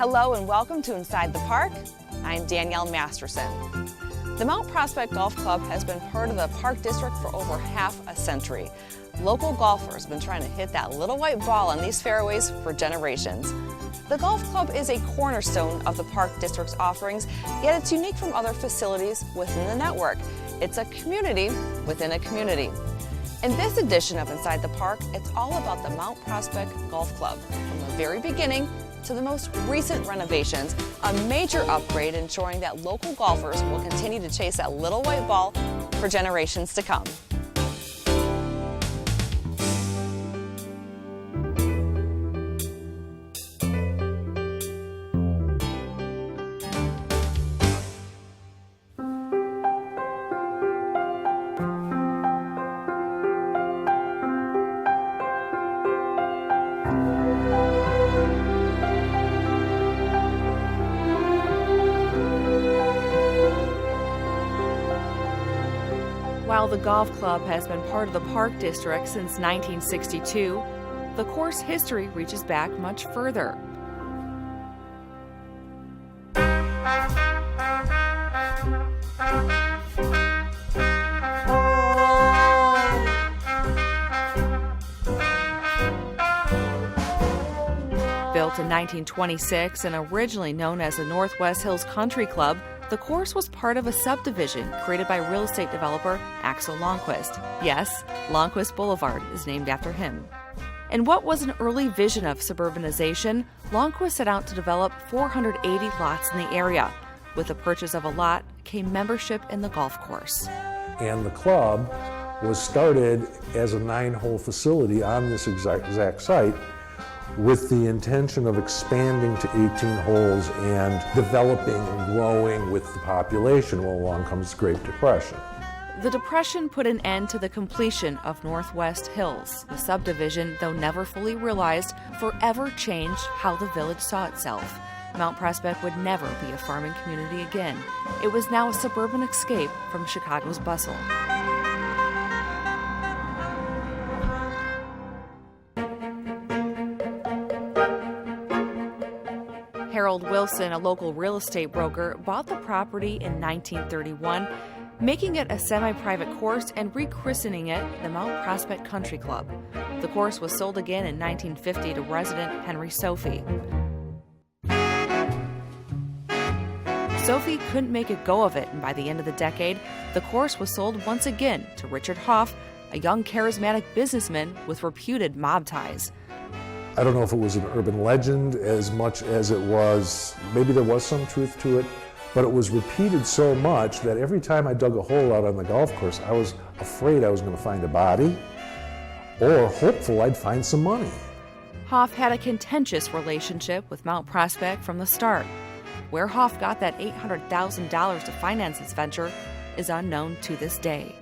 Hello and welcome to Inside the Park. I'm Danielle Masterson. The Mount Prospect Golf Club has been part of the Park District for over half a century. Local golfers have been trying to hit that little white ball on these fairways for generations. The golf club is a cornerstone of the Park District's offerings, yet it's unique from other facilities within the network. It's a community within a community. In this edition of Inside the Park, it's all about the Mount Prospect Golf Club, from the very beginning to the most recent renovations, a major upgrade ensuring that local golfers will continue to chase that little white ball for generations to come. While the golf club has been part of the Park District since 1962, the course history reaches back much further. Built in 1926 and originally known as the Northwest Hills Country Club, the course was part of a subdivision created by real estate developer Axel Longquist. Yes, Longquist Boulevard is named after him. In what was an early vision of suburbanization, Longquist set out to develop 480 lots in the area. With the purchase of a lot came membership in the golf course. And the club was started as a 9-hole facility on this exact site, with the intention of expanding to 18 holes and developing and growing with the population. Well, along comes the Great Depression. The Depression put an end to the completion of Northwest Hills. The subdivision, though never fully realized, forever changed how the village saw itself. Mount Prospect would never be a farming community again. It was now a suburban escape from Chicago's bustle. Harold Wilson, a local real estate broker, bought the property in 1931, making it a semi-private course and rechristening it the Mount Prospect Country Club. The course was sold again in 1950 to resident Henry Sophie. Sophie couldn't make a go of it, and by the end of the decade, the course was sold once again to Richard Hoff, a young charismatic businessman with reputed mob ties. I don't know if it was an urban legend as much as it was, maybe there was some truth to it, but it was repeated so much that every time I dug a hole out on the golf course, I was afraid I was going to find a body, or hopeful I'd find some money. Hoff had a contentious relationship with Mount Prospect from the start. Where Hoff got that $800,000 to finance this venture is unknown to this day.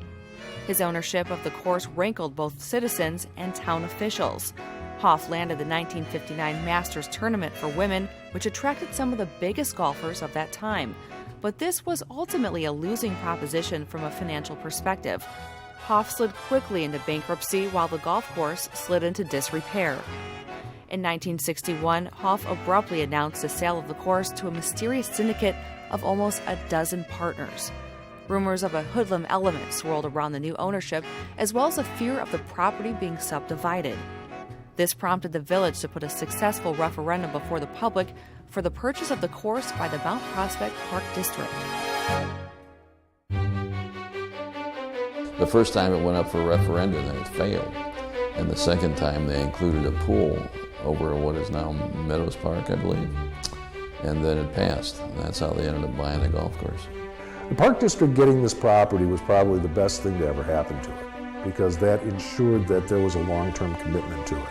His ownership of the course rankled both citizens and town officials. Hoff landed the 1959 Masters Tournament for women, which attracted some of the biggest golfers of that time. But this was ultimately a losing proposition from a financial perspective. Hoff slid quickly into bankruptcy while the golf course slid into disrepair. In 1961, Hoff abruptly announced the sale of the course to a mysterious syndicate of almost a dozen partners. Rumors of a hoodlum element swirled around the new ownership, as well as a fear of the property being subdivided. This prompted the village to put a successful referendum before the public for the purchase of the course by the Mount Prospect Park District. The first time it went up for a referendum and it failed. And the second time they included a pool over what is now Meadows Park, I believe. And then it passed. And that's how they ended up buying the golf course. The Park District getting this property was probably the best thing to ever happen to it, because that ensured that there was a long-term commitment to it.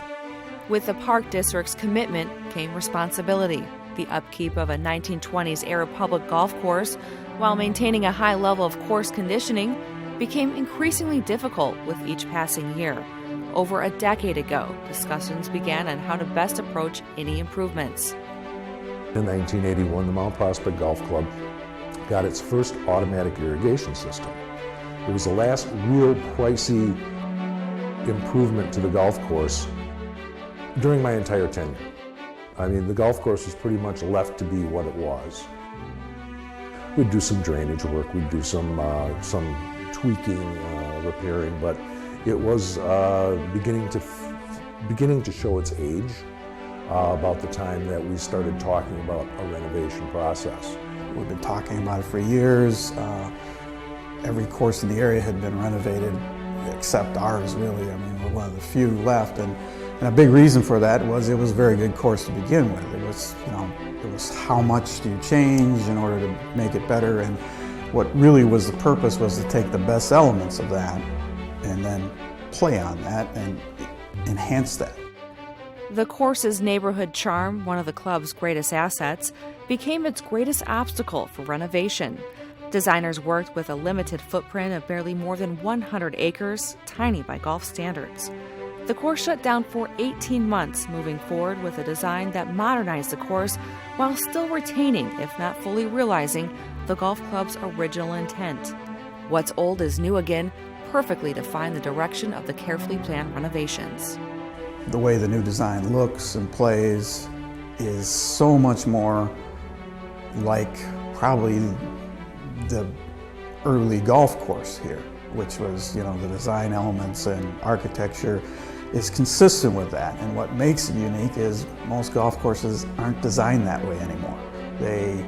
With the Park District's commitment came responsibility. The upkeep of a 1920s-era public golf course, while maintaining a high level of course conditioning, became increasingly difficult with each passing year. Over a decade ago, discussions began on how to best approach any improvements. In 1981, the Mount Prospect Golf Club got its first automatic irrigation system. It was the last real pricey improvement to the golf course during my entire tenure. I mean, the golf course was pretty much left to be what it was. We'd do some drainage work, we'd do some tweaking, repairing, but it was beginning to show its age about the time that we started talking about a renovation process. We've been talking about it for years. Every course in the area had been renovated except ours, really. I mean, we're one of the few left, and a big reason for that was it was a very good course to begin with. It was, it was how much do you change in order to make it better, and what really was the purpose was to take the best elements of that and then play on that and enhance that. The course's neighborhood charm, one of the club's greatest assets, became its greatest obstacle for renovation. Designers worked with a limited footprint of barely more than 100 acres, tiny by golf standards. The course shut down for 18 months, moving forward with a design that modernized the course while still retaining, if not fully realizing, the golf club's original intent. What's old is new again perfectly define the direction of the carefully planned renovations. The way the new design looks and plays is so much more like probably the early golf course here, which was, the design elements and architecture is consistent with that. And what makes it unique is most golf courses aren't designed that way anymore. They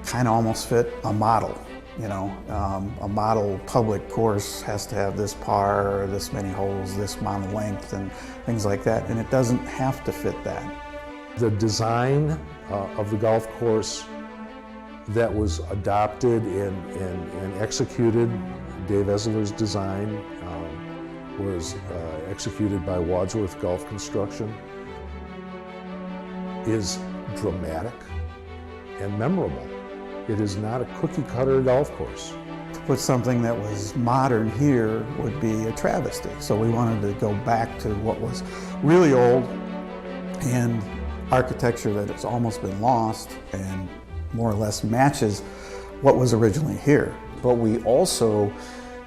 kind of almost fit a model. A model public course has to have this par, this many holes, this amount of length, and things like that, and it doesn't have to fit that. The design of the golf course that was adopted and executed, Dave Esler's design, was executed by Wadsworth Golf Construction, is dramatic and memorable. It is not a cookie-cutter golf course. To put something that was modern here would be a travesty. So we wanted to go back to what was really old and architecture that has almost been lost and more or less matches what was originally here. But we also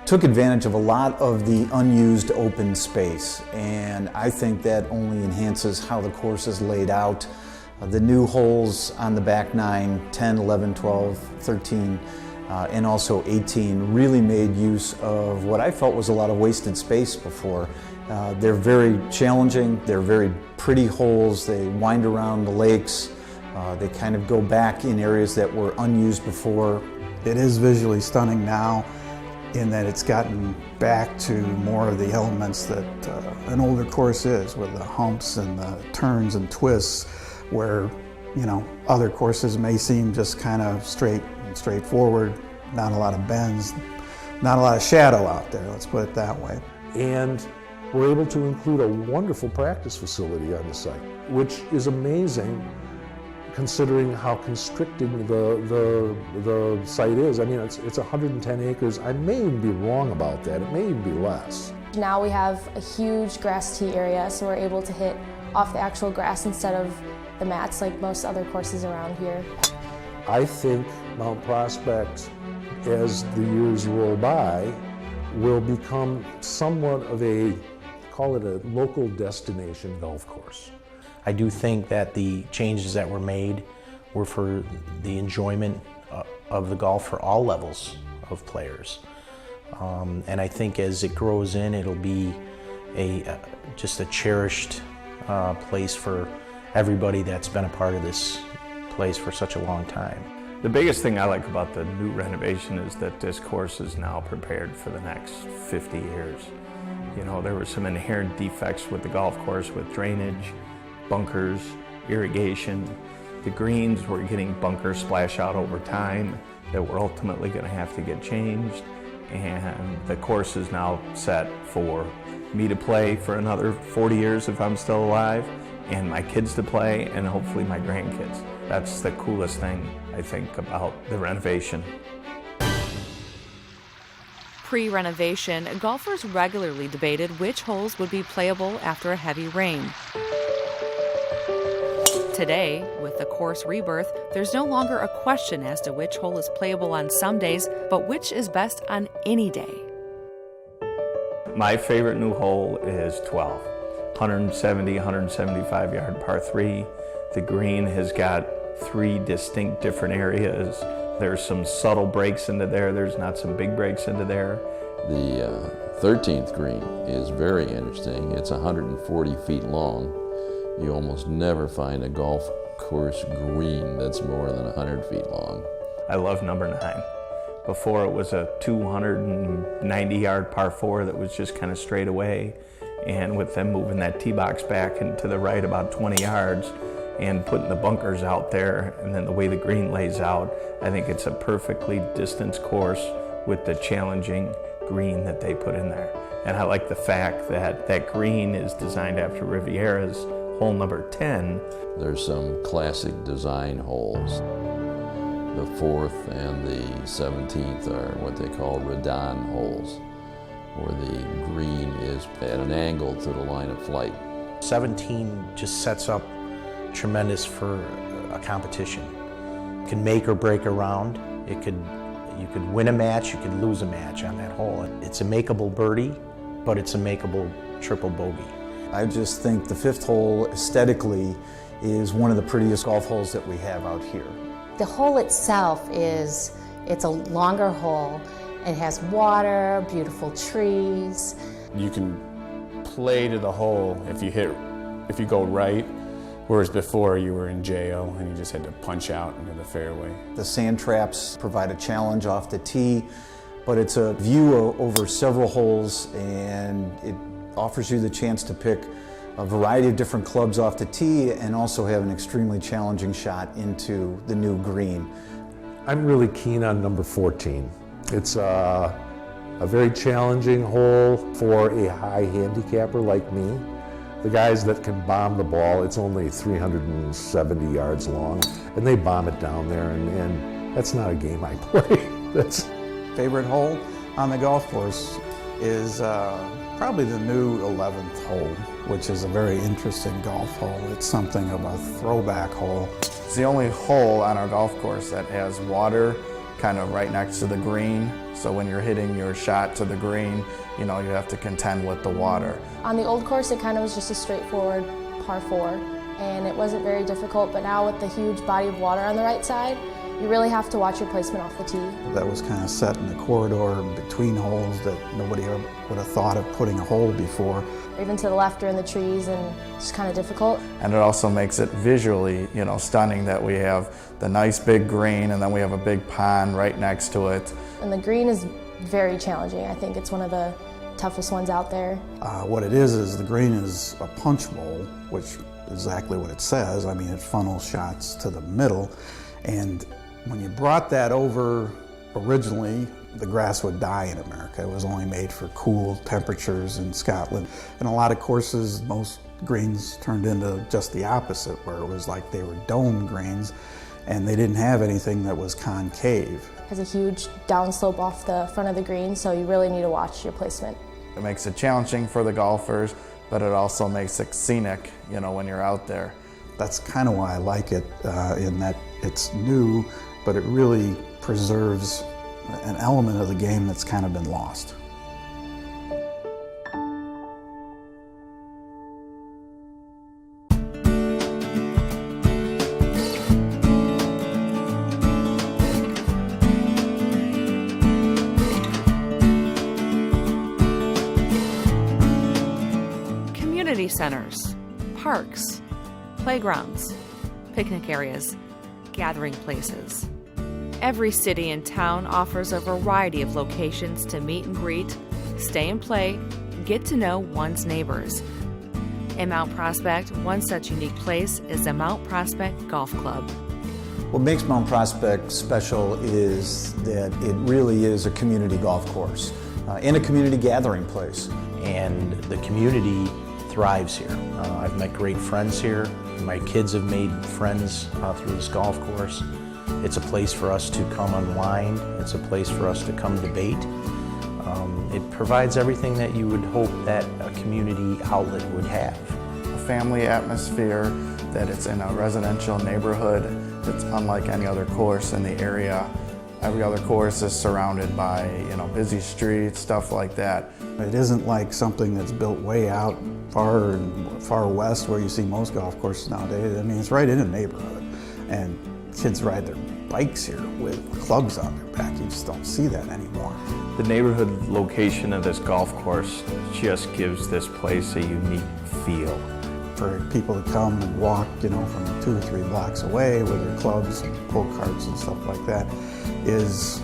took advantage of a lot of the unused open space, and I think that only enhances how the course is laid out. The new holes on the back 9, 10, 11, 12, 13, and also 18 really made use of what I felt was a lot of wasted space before. They're very challenging, they're very pretty holes, they wind around the lakes, they kind of go back in areas that were unused before. It is visually stunning now in that it's gotten back to more of the elements that an older course is, with the humps and the turns and twists, where other courses may seem just kind of straight and straightforward, not a lot of bends, not a lot of shadow out there, let's put it that way. And we're able to include a wonderful practice facility on the site, which is amazing considering how constricting the site is. I mean, it's 110 acres. I may even be wrong about that. It may even be less. Now we have a huge grass tee area, so we're able to hit off the actual grass instead of the mats like most other courses around here. I think Mount Prospect, as the years roll by, will become somewhat of a, call it a local destination golf course. I do think that the changes that were made were for the enjoyment of the golf for all levels of players. And I think as it grows in, it'll be just a cherished place for everybody that's been a part of this place for such a long time. The biggest thing I like about the new renovation is that this course is now prepared for the next 50 years. There were some inherent defects with the golf course with drainage, bunkers, irrigation. The greens were getting bunker splash out over time that were ultimately going to have to get changed. And the course is now set for me to play for another 40 years if I'm still alive, and my kids to play, and hopefully my grandkids. That's the coolest thing, I think, about the renovation. Pre-renovation, golfers regularly debated which holes would be playable after a heavy rain. Today, with the course rebirth, there's no longer a question as to which hole is playable on some days, but which is best on any day. My favorite new hole is 12. 170, 175 yard par 3, The green has got 3 distinct different areas. There's some subtle breaks into there, there's not some big breaks into there. The 13th green is very interesting. It's 140 feet long. You almost never find a golf course green that's more than 100 feet long. I love number 9. Before it was a 290-yard par 4 that was just kind of straight away. And with them moving that tee box back and to the right about 20 yards and putting the bunkers out there, and then the way the green lays out, I think it's a perfectly distanced course with the challenging green that they put in there. And I like the fact that that green is designed after Riviera's hole number 10. There's some classic design holes. The 4th and the 17th are what they call Redon holes, where the green is at an angle to the line of flight. 17 just sets up tremendous for a competition. It can make or break a round. You could win a match, you could lose a match on that hole. It's a makeable birdie, but it's a makeable triple bogey. I just think the 5th hole aesthetically is one of the prettiest golf holes that we have out here. The hole itself it's a longer hole. It has water, beautiful trees. You can play to the hole if you go right, whereas before you were in jail and you just had to punch out into the fairway. The sand traps provide a challenge off the tee, but it's a view over several holes, and it offers you the chance to pick a variety of different clubs off the tee and also have an extremely challenging shot into the new green. I'm really keen on number 14. It's a very challenging hole for a high handicapper like me. The guys that can bomb the ball, it's only 370 yards long, and they bomb it down there, and that's not a game I play. That's Favorite hole on the golf course is probably the new 11th hole, which is a very interesting golf hole. It's something of a throwback hole. It's the only hole on our golf course that has water kind of right next to the green. So when you're hitting your shot to the green, you know, you have to contend with the water. On the old course, it kind of was just a straightforward par 4, and it wasn't very difficult, but now with the huge body of water on the right side, you really have to watch your placement off the tee. That was kind of set in the corridor between holes that nobody would have thought of putting a hole before. Even to the left are in the trees, and it's kind of difficult. And it also makes it visually, you know, stunning that we have the nice big green and then we have a big pond right next to it. And the green is very challenging. I think it's one of the toughest ones out there. What it is the green is a punch bowl, which is exactly what it says. I mean, it funnels shots to the middle, and when you brought that over originally, the grass would die in America. It was only made for cool temperatures in Scotland. And a lot of courses, most greens turned into just the opposite, where it was like they were dome greens and they didn't have anything that was concave. It has a huge downslope off the front of the green, so you really need to watch your placement. It makes it challenging for the golfers, but it also makes it scenic, you know, when you're out there. That's kind of why I like it, in that it's new, but it really preserves an element of the game that's kind of been lost. Community centers, parks, playgrounds, picnic areas, gathering places. Every city and town offers a variety of locations to meet and greet, stay and play, get to know one's neighbors. In Mount Prospect, one such unique place is the Mount Prospect Golf Club. What makes Mount Prospect special is that it really is a community golf course and a community gathering place. And the community thrives here. I've met great friends here. My kids have made friends through this golf course. It's a place for us to come unwind. It's a place for us to come debate. It provides everything that you would hope that a community outlet would have. A family atmosphere, that it's in a residential neighborhood that's unlike any other course in the area. Every other course is surrounded by, busy streets, stuff like that. It isn't like something that's built way out far west where you see most golf courses nowadays. I mean, it's right in a neighborhood, and kids ride their bikes here with clubs on their back. You just don't see that anymore. The neighborhood location of this golf course just gives this place a unique feel. For people to come and walk, from 2 or 3 blocks away with their clubs and pull carts and stuff like that is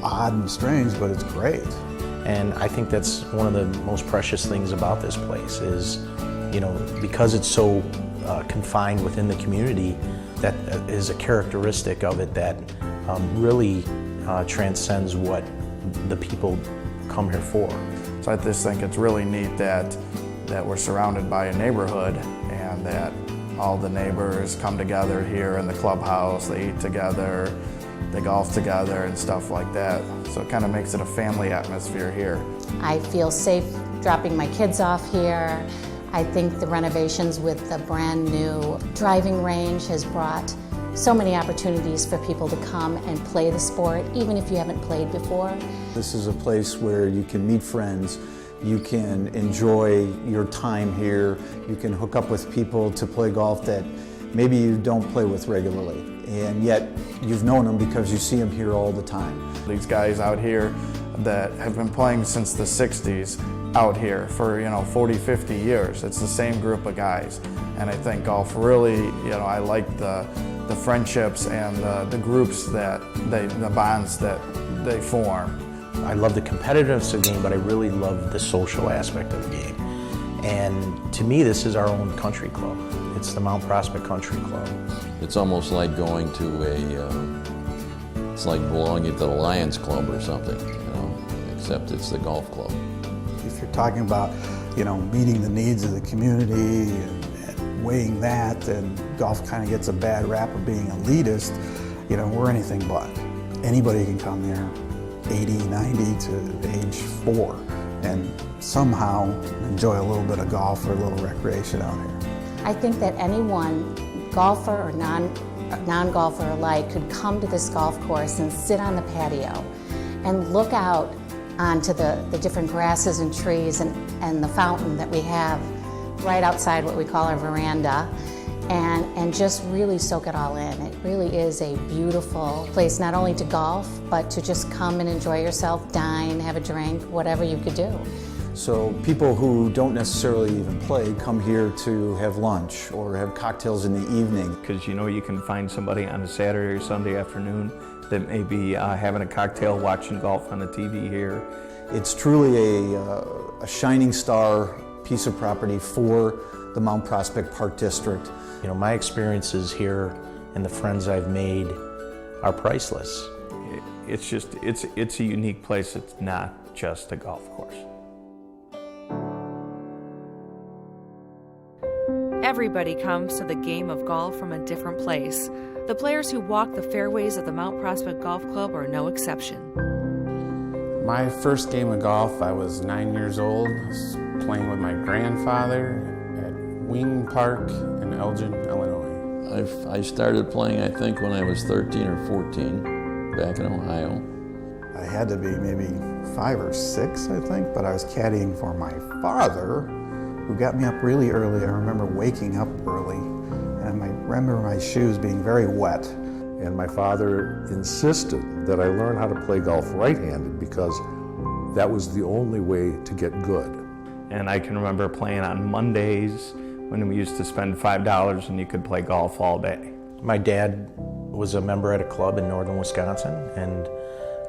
odd and strange, but it's great. And I think that's one of the most precious things about this place is, because it's so confined within the community, that is a characteristic of it that really transcends what the people come here for. So I just think it's really neat that we're surrounded by a neighborhood and that all the neighbors come together here in the clubhouse, they eat together, they golf together and stuff like that. So it kind of makes it a family atmosphere here. I feel safe dropping my kids off here. I think the renovations with the brand new driving range has brought so many opportunities for people to come and play the sport, even if you haven't played before. This is a place where you can meet friends, you can enjoy your time here, you can hook up with people to play golf that maybe you don't play with regularly, and yet you've known them because you see them here all the time. These guys out here that have been playing since the 60s out here for 40, 50 years. It's the same group of guys. And I think golf really, I like the friendships and the groups the bonds that they form. I love the competitiveness of the game, but I really love the social aspect of the game. And to me, this is our own country club. It's the Mount Prospect Country Club. It's almost like going to it's like belonging to the Lions Club or something, except it's the golf club. If you're talking about, meeting the needs of the community and weighing that, and golf kind of gets a bad rap of being elitist, we're anything but. Anybody can come here, 80, 90 to age 4, and somehow enjoy a little bit of golf or a little recreation out here. I think that anyone, golfer or non-golfer alike, could come to this golf course and sit on the patio and look out onto the different grasses and trees and the fountain that we have right outside what we call our veranda, and just really soak it all in. It really is a beautiful place, not only to golf, but to just come and enjoy yourself, dine, have a drink, whatever you could do. So people who don't necessarily even play come here to have lunch or have cocktails in the evening. Because you can find somebody on a Saturday or Sunday afternoon that may be having a cocktail, watching golf on the TV here. It's truly a shining star piece of property for the Mount Prospect Park District. My experiences here and the friends I've made are priceless. It's a unique place. It's not just a golf course. Everybody comes to the game of golf from a different place. The players who walk the fairways of the Mount Prospect Golf Club are no exception. My first game of golf, I was 9 years old. I was playing with my grandfather at Wing Park in Elgin, Illinois. I started playing, I think, when I was 13 or 14, back in Ohio. I had to be maybe 5 or 6, I think, but I was caddying for my father, who got me up really early. I remember waking up early, and I remember my shoes being very wet. And my father insisted that I learn how to play golf right-handed because that was the only way to get good. And I can remember playing on Mondays when we used to spend $5 and you could play golf all day. My dad was a member at a club in northern Wisconsin, and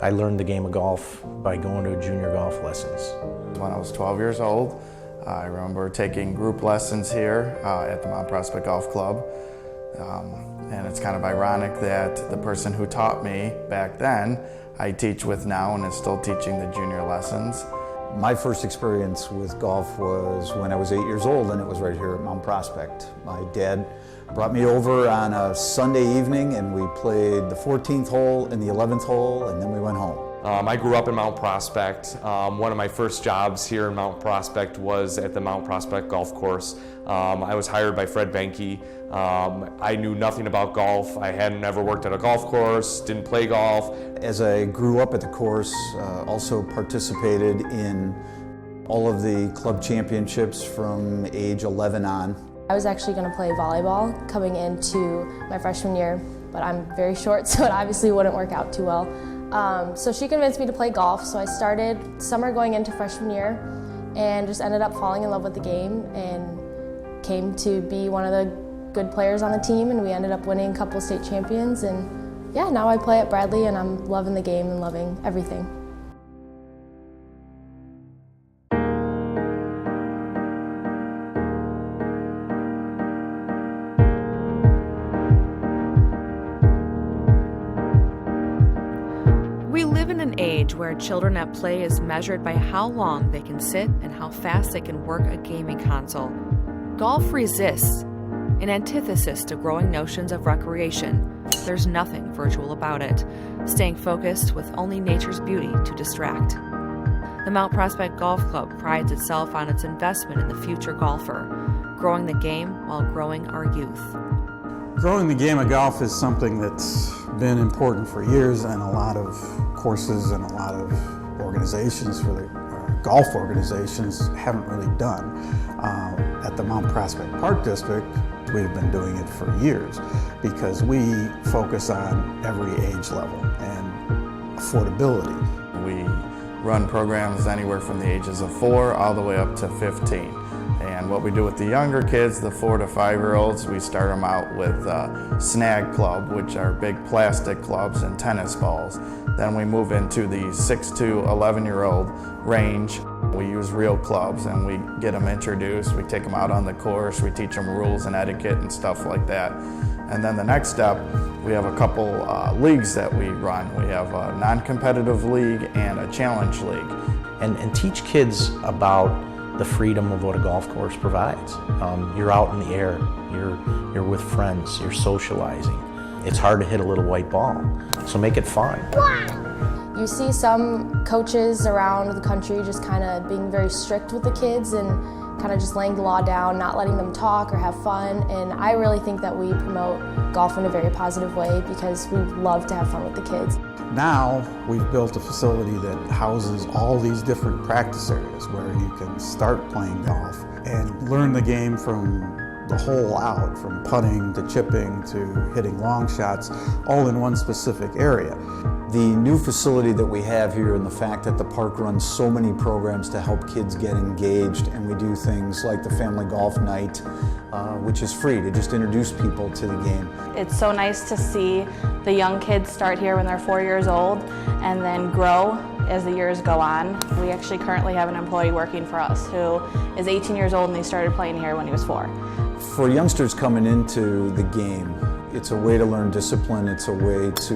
I learned the game of golf by going to junior golf lessons. When I was 12 years old, I remember taking group lessons here at the Mount Prospect Golf Club. And it's kind of ironic that the person who taught me back then, I teach with now and is still teaching the junior lessons. My first experience with golf was when I was 8 years old, and it was right here at Mount Prospect. My dad Brought me over on a Sunday evening and we played the 14th hole and the 11th hole, and then we went home. I grew up in Mount Prospect. One of my first jobs here in Mount Prospect was at the Mount Prospect Golf Course. I was hired by Fred Benke. I knew nothing about golf. I hadn't ever worked at a golf course, didn't play golf. As I grew up at the course, also participated in all of the club championships from age 11 on. I was actually going to play volleyball coming into my freshman year, but I'm very short, so it obviously wouldn't work out too well. So she convinced me to play golf, so I started summer going into freshman year and just ended up falling in love with the game and came to be one of the good players on the team, and we ended up winning a couple state champions, and yeah, now I play at Bradley and I'm loving the game and loving everything. We live in an age where children at play is measured by how long they can sit and how fast they can work a gaming console. Golf resists, an antithesis to growing notions of recreation. There's nothing virtual about it, staying focused with only nature's beauty to distract. The Mount Prospect Golf Club prides itself on its investment in the future golfer, growing the game while growing our youth. Growing the game of golf is something that's been important for years, and a lot of courses and a lot of organizations for the golf organizations haven't really done. At the Mount Prospect Park District, we've been doing it for years because we focus on every age level and affordability. We run programs anywhere from the ages of 4 all the way up to 15. And what we do with the younger kids, the 4 to 5-year-olds, we start them out with Snag Club, which are big plastic clubs and tennis balls. Then we move into the 6 to 11-year-old range. We use real clubs and we get them introduced. We take them out on the course, we teach them rules and etiquette and stuff like that. And then the next step, we have a couple leagues that we run. We have a non-competitive league and a challenge league. And teach kids about the freedom of what a golf course provides. You're out in the air, you're with friends, you're socializing. It's hard to hit a little white ball, so make it fun. You see some coaches around the country just kind of being very strict with the kids and kind of just laying the law down, not letting them talk or have fun. And I really think that we promote golf in a very positive way because we love to have fun with the kids. Now we've built a facility that houses all these different practice areas where you can start playing golf and learn the game from the whole out, from putting to chipping to hitting long shots, all in one specific area. The new facility that we have here and the fact that the park runs so many programs to help kids get engaged, and we do things like the family golf night, which is free to just introduce people to the game. It's so nice to see the young kids start here when they're 4 years old and then grow as the years go on. We actually currently have an employee working for us who is 18 years old and he started playing here when he was 4. For youngsters coming into the game, it's a way to learn discipline, it's a way to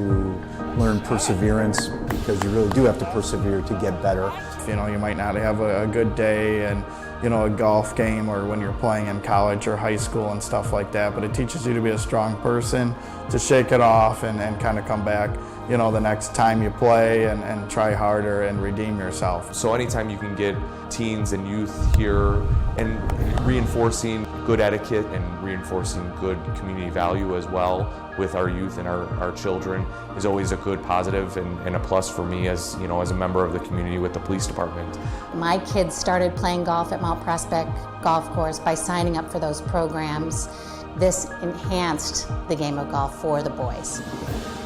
learn perseverance, because you really do have to persevere to get better. You know, you might not have a good day and, you know, a golf game or when you're playing in college or high school and stuff like that, but it teaches you to be a strong person, to shake it off and kind of come back, you know, the next time you play and try harder and redeem yourself. So anytime you can get teens and youth here and reinforcing good etiquette and reinforcing good community value as well with our youth and our children is always a good positive and a plus for me as, you know, as a member of the community with the police department. My kids started playing golf at Mount Prospect Golf Course by signing up for those programs. This enhanced the game of golf for the boys.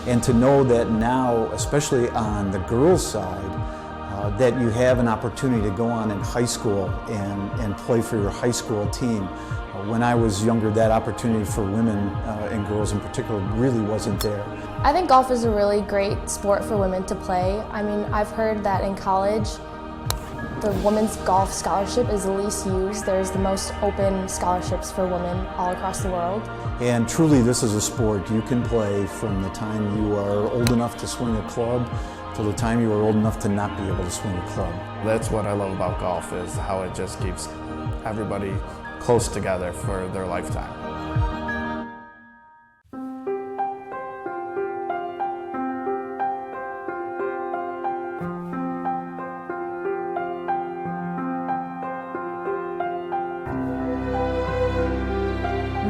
And to know that now, especially on the girls' side, that you have an opportunity to go on in high school and play for your high school team. When I was younger, that opportunity for women and girls in particular really wasn't there. I think golf is a really great sport for women to play. I mean, I've heard that in college, the women's golf scholarship is the least used. There's the most open scholarships for women all across the world. And truly, this is a sport you can play from the time you are old enough to swing a club till the time you are old enough to not be able to swing a club. That's what I love about golf, is how it just keeps everybody close together for their lifetime.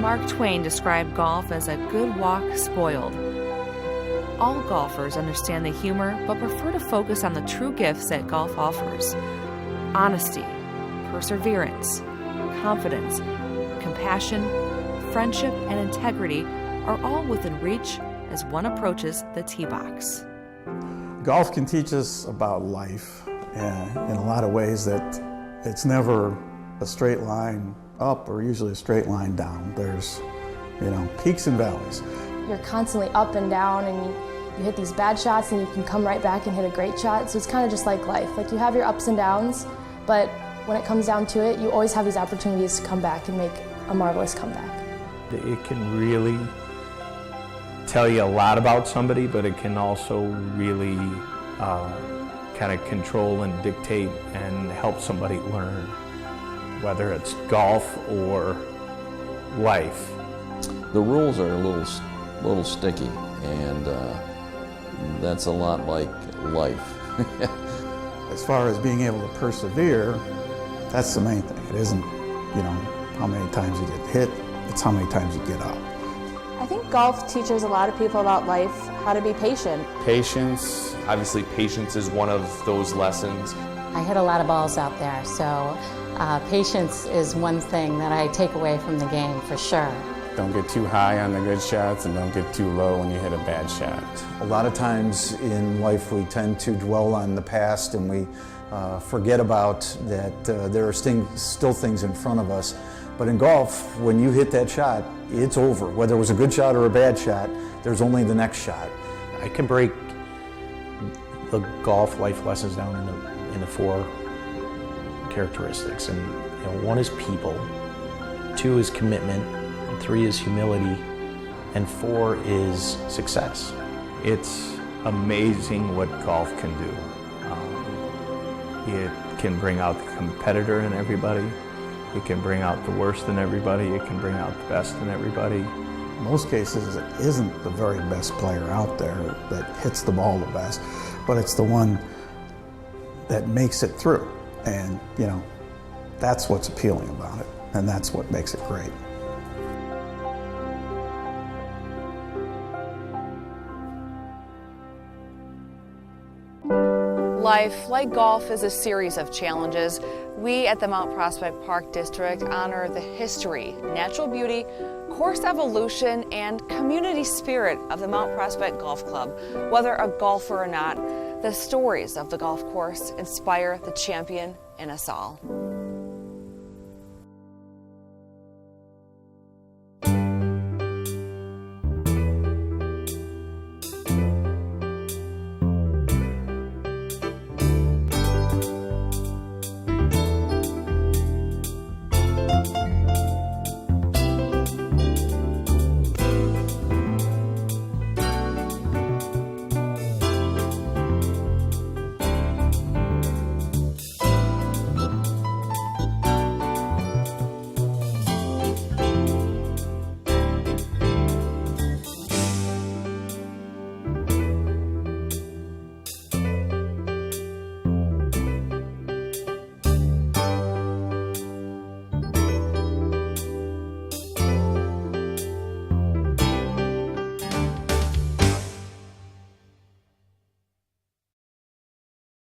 Mark Twain described golf as a good walk spoiled. All golfers understand the humor, but prefer to focus on the true gifts that golf offers. Honesty, perseverance, confidence, compassion, friendship, and integrity are all within reach as one approaches the tee box. Golf can teach us about life in a lot of ways that it's never a straight line up or usually a straight line down. There's, peaks and valleys. You're constantly up and down, and you hit these bad shots and you can come right back and hit a great shot. So it's kind of just like life. Like, you have your ups and downs, but when it comes down to it, you always have these opportunities to come back and make a marvelous comeback. It can really tell you a lot about somebody, but it can also really kind of control and dictate and help somebody learn, whether it's golf or life. The rules are a little sticky, and that's a lot like life. As far as being able to persevere, that's the main thing. It isn't, how many times you get hit, it's how many times you get up. I think golf teaches a lot of people about life, how to be patient. Patience, obviously patience is one of those lessons. I hit a lot of balls out there, so patience is one thing that I take away from the game for sure. Don't get too high on the good shots and don't get too low when you hit a bad shot. A lot of times in life we tend to dwell on the past and we forget about that there are still things in front of us. But in golf, when you hit that shot, it's over. Whether it was a good shot or a bad shot, there's only the next shot. I can break the golf life lessons down into 4 characteristics. And one is people, 2 is commitment, 3 is humility, and 4 is success. It's amazing what golf can do. It can bring out the competitor in everybody. It can bring out the worst in everybody. It can bring out the best in everybody. In most cases, it isn't the very best player out there that hits the ball the best, but it's the one that makes it through. And, that's what's appealing about it, and that's what makes it great. Life, like golf, is a series of challenges. We at the Mount Prospect Park District honor the history, natural beauty, course evolution, and community spirit of the Mount Prospect Golf Club. Whether a golfer or not, the stories of the golf course inspire the champion in us all.